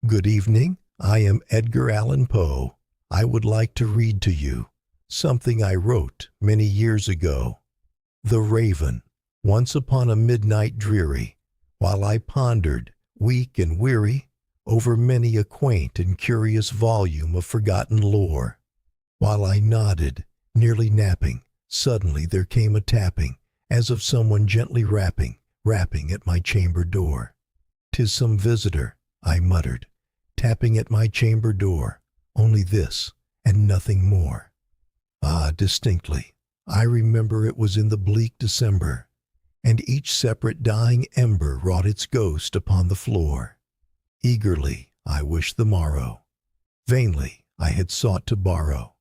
Good evening. I am Edgar Allan Poe. I would like to read to you something I wrote many years ago. The Raven. Once upon a midnight dreary, while I pondered, weak and weary, over many a quaint and curious volume of forgotten lore. While I nodded, nearly napping, suddenly there came a tapping, as of someone gently rapping at my chamber door. "'Tis some visitor," I muttered, "tapping at my chamber door, only this, and nothing more." Ah, distinctly, I remember it was in the bleak December, and each separate dying ember wrought its ghost upon the floor. Eagerly I wished the morrow. Vainly I had sought to borrow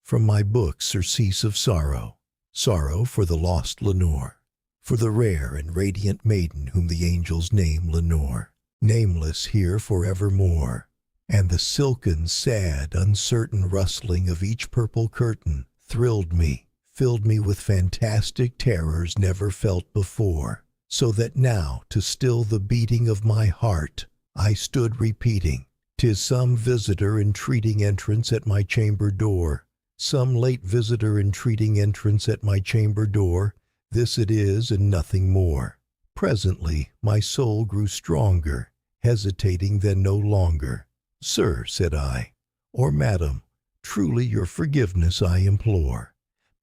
from my books surcease of sorrow, sorrow for the lost Lenore, for the rare and radiant maiden whom the angels name Lenore, nameless here forevermore. And the silken, sad, uncertain rustling of each purple curtain thrilled me, filled me with fantastic terrors never felt before, so that now, to still the beating of my heart, I stood repeating, "'Tis some visitor entreating entrance at my chamber door, some late visitor entreating entrance at my chamber door, this it is and nothing more." Presently my soul grew stronger, hesitating then no longer. "Sir," said I, "or madam, truly your forgiveness I implore,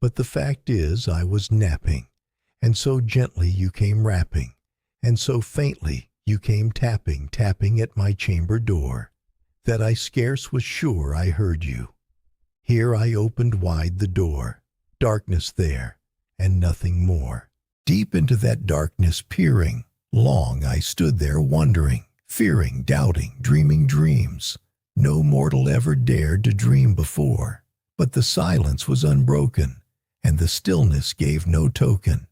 but the fact is I was napping, and so gently you came rapping, and so faintly you came tapping at my chamber door, that I scarce was sure I heard you. Here I opened wide the door, darkness there, and nothing more. Deep into that darkness peering, long I stood there wondering, fearing, doubting, dreaming dreams no mortal ever dared to dream before. But the silence was unbroken, and the stillness gave no token,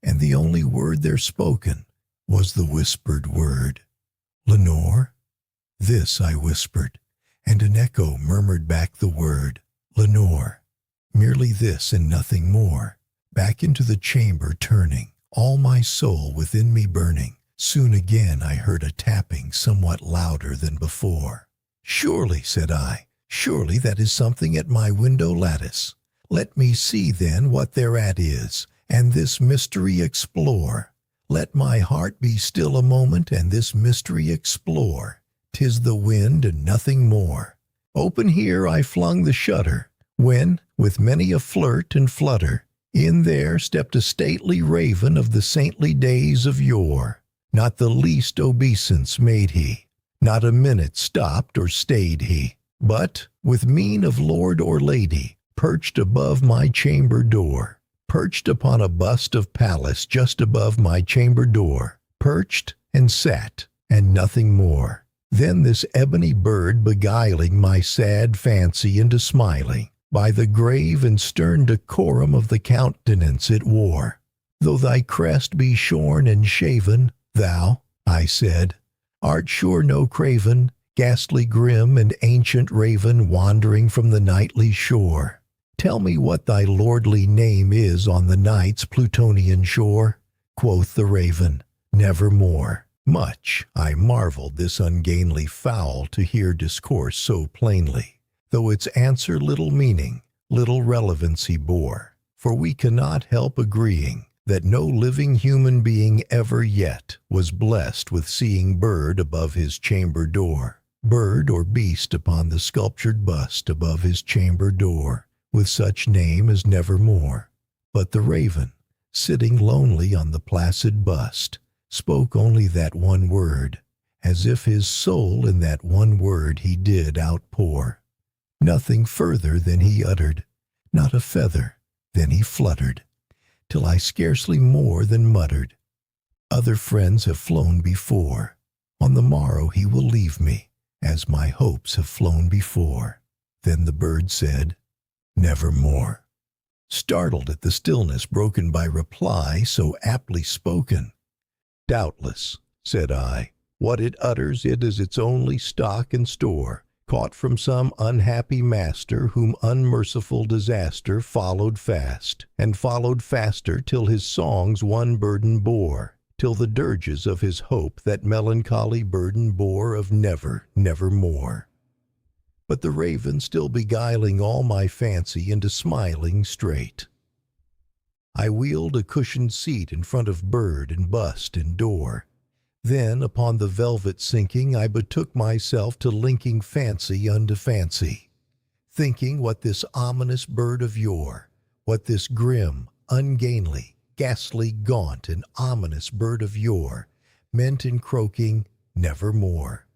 and the only word there spoken was the whispered word, 'Lenore?' This I whispered, and an echo murmured back the word, 'Lenore.' Merely this and nothing more. Back into the chamber turning, all my soul within me burning, soon again I heard a tapping somewhat louder than before. 'Surely,' said I, 'surely that is something at my window lattice. Let me see then what thereat is, and this mystery explore. Let my heart be still a moment, and this mystery explore. 'Tis the wind and nothing more.' Open here I flung the shutter, when, with many a flirt and flutter, in there stepped a stately raven of the saintly days of yore. Not the least obeisance made he, not a minute stopped or stayed he, but, with mien of lord or lady, perched above my chamber door, perched upon a bust of Pallas just above my chamber door, perched and sat, and nothing more. Then this ebony bird beguiling my sad fancy into smiling, by the grave and stern decorum of the countenance it wore. 'Though thy crest be shorn and shaven, thou,' I said, 'art sure no craven, ghastly grim and ancient raven wandering from the nightly shore. Tell me what thy lordly name is on the night's Plutonian shore.' Quoth the Raven, 'Nevermore.' Much I marveled this ungainly fowl to hear discourse so plainly, though its answer little meaning, little relevancy bore, for we cannot help agreeing that no living human being ever yet was blessed with seeing bird above his chamber door, bird or beast upon the sculptured bust above his chamber door, with such name as Nevermore. But the raven, sitting lonely on the placid bust, spoke only that one word, as if his soul in that one word he did outpour. Nothing further than he uttered, not a feather, then he fluttered, till I scarcely more than muttered, 'Other friends have flown before. On the morrow he will leave me, as my hopes have flown before.' Then the bird said, 'Nevermore.' Startled at the stillness broken by reply so aptly spoken, 'Doubtless,' said I, 'what it utters it is its only stock and store, caught from some unhappy master whom unmerciful disaster followed fast, and followed faster till his songs one burden bore, till the dirges of his hope that melancholy burden bore of never, nevermore. But the raven still beguiling all my fancy into smiling straight. I wheeled a cushioned seat in front of bird and bust and door. Then, upon the velvet sinking, I betook myself to linking fancy unto fancy, thinking what this ominous bird of yore, what this grim, ungainly, ghastly, gaunt, and ominous bird of yore meant in croaking nevermore.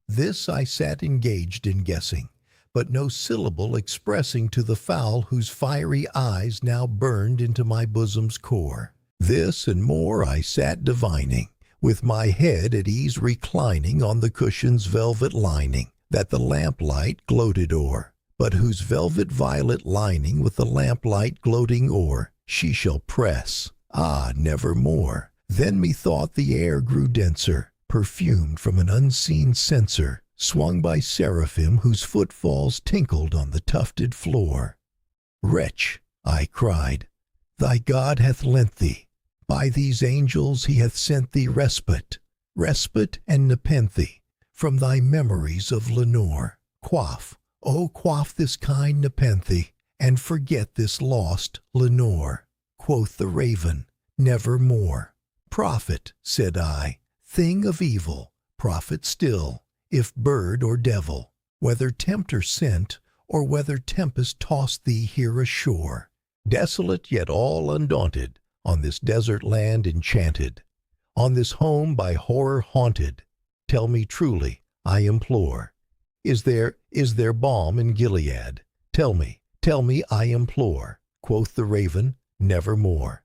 This I sat engaged in guessing, but no syllable expressing to the fowl whose fiery eyes now burned into my bosom's core. This and more I sat divining, with my head at ease reclining on the cushion's velvet lining, that the lamplight gloated o'er, but whose velvet violet lining with the lamplight gloating o'er she shall press, nevermore. Then methought the air grew denser, perfumed from an unseen censer, swung by seraphim whose footfalls tinkled on the tufted floor. Wretch, I cried, thy God hath lent thee, by these angels he hath sent thee respite and nepenthe from thy memories of Lenore. Quaff, oh quaff this kind nepenthe, and forget this lost Lenore. Quoth the raven, nevermore. Prophet, said I, thing of evil, prophet still, if bird or devil, whether tempter sent, or whether tempest tossed thee here ashore, desolate yet all undaunted, on this desert land enchanted, on this home by horror haunted, tell me truly, I implore, is there balm in Gilead? Tell me, I implore. Quoth the raven, nevermore.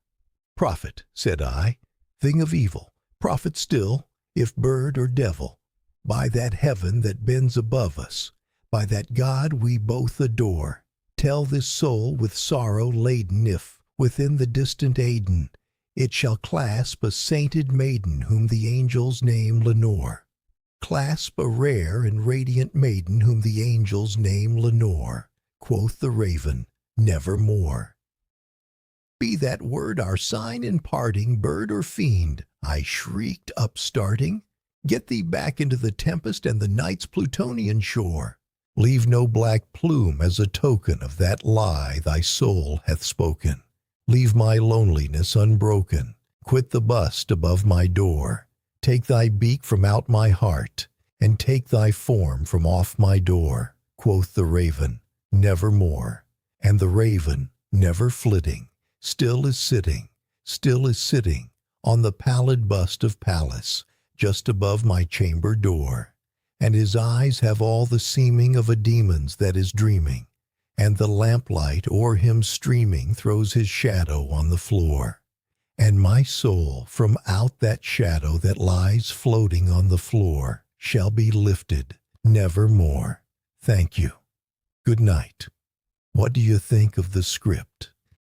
Prophet, said I, thing of evil, prophet still, if bird or devil, by that heaven that bends above us, by that God we both adore, tell this soul with sorrow laden if, within the distant Aidenn, it shall clasp a sainted maiden whom the angels name Lenore. Clasp a rare and radiant maiden whom the angels name Lenore. Quoth the raven, nevermore. Be that word our sign in parting, bird or fiend, I shrieked, upstarting. Get thee back into the tempest and the night's Plutonian shore. Leave no black plume as a token of that lie thy soul hath spoken. Leave my loneliness unbroken. Quit the bust above my door. Take thy beak from out my heart, and take thy form from off my door. Quoth the raven, nevermore. And the raven, never flitting, still is sitting on the pallid bust of Pallas, just above my chamber door. And his eyes have all the seeming of a demon's that is dreaming, and the lamplight o'er him streaming throws his shadow on the floor. And my soul from out that shadow that lies floating on the floor shall be lifted nevermore. Thank you. Good night. What do you think of the script?